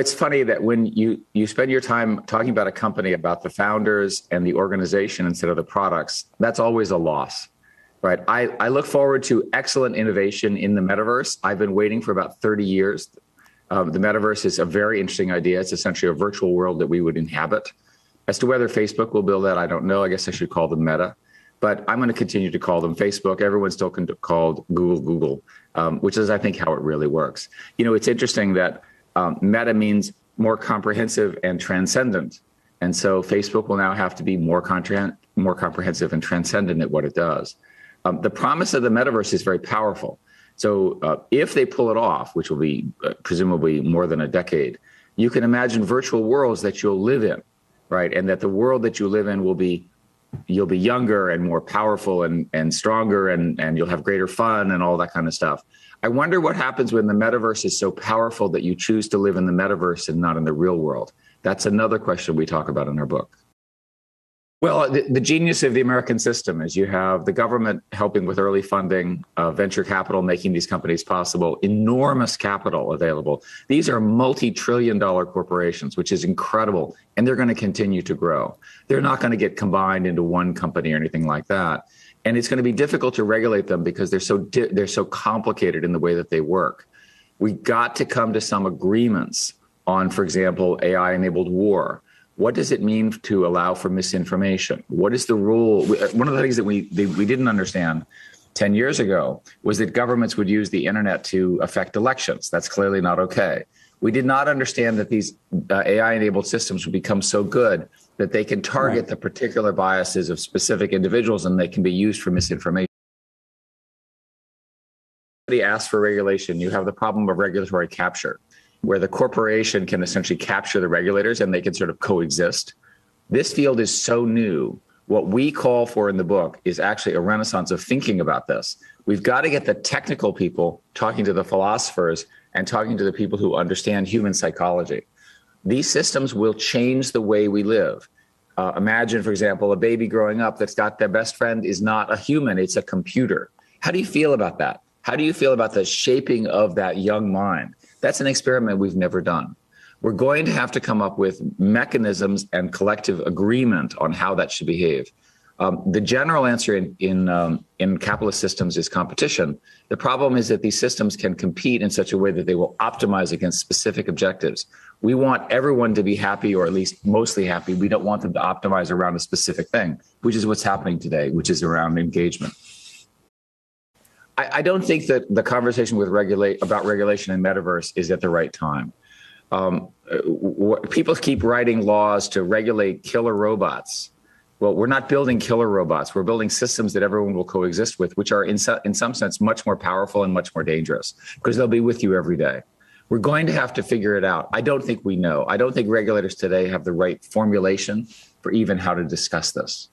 It's funny that when you spend your time talking about a company, about the founders and the organization instead of the products, that's always a loss, right? I look forward to excellent innovation in the metaverse. I've been waiting for about 30 years. The metaverse is a very interesting idea. It's essentially a virtual world that we would inhabit. As to whether Facebook will build that, I don't know. I guess I should call them Meta. But I'm going to continue to call them Facebook. Everyone's still called Google, which is, I think, how it really works. You know, it's interesting that Meta means more comprehensive and transcendent. And so Facebook will now have to be more comprehensive and transcendent at what it does. The promise of the metaverse is very powerful. So if they pull it off, which will be presumably more than a decade, you can imagine virtual worlds that you'll live in, right? And that the world that you live in will be, you'll be younger and more powerful and stronger, and you'll have greater fun and all that kind of stuff. I wonder what happens when the metaverse is so powerful that you choose to live in the metaverse and not in the real world. That's another question we talk about in our book. Well, the genius of the American system is you have the government helping with early funding, venture capital making these companies possible, enormous capital available. These are multi-trillion-dollar corporations, which is incredible, and they're going to continue to grow. They're not going to get combined into one company or anything like that. And it's going to be difficult to regulate them because they're so complicated in the way that they work. We got to come to some agreements on, for example, AI-enabled war. What does it mean to allow for misinformation? What is the rule? One of the things that we didn't understand 10 years ago was that governments would use the internet to affect elections. That's clearly not okay. We did not understand that these AI-enabled systems would become so good that they can target the particular biases of specific individuals and they can be used for misinformation. Somebody asks for regulation, you have the problem of regulatory capture, where the corporation can essentially capture the regulators and they can sort of coexist. This field is so new. What we call for in the book is actually a renaissance of thinking about this. We've got to get the technical people talking to the philosophers and talking to the people who understand human psychology. These systems will change the way we live. Imagine, for example, a baby growing up that's got their best friend is not a human, it's a computer. How do you feel about that? How do you feel about the shaping of that young mind? That's an experiment we've never done. We're going to have to come up with mechanisms and collective agreement on how that should behave. The general answer in capitalist systems is competition. The problem is that these systems can compete in such a way that they will optimize against specific objectives. We want everyone to be happy, or at least mostly happy. We don't want them to optimize around a specific thing, which is what's happening today, which is around engagement. I don't think that the conversation about regulation in metaverse is at the right time. People keep writing laws to regulate killer robots. Well, we're not building killer robots. We're building systems that everyone will coexist with, which are in some sense much more powerful and much more dangerous because they'll be with you every day. We're going to have to figure it out. I don't think we know. I don't think regulators today have the right formulation for even how to discuss this.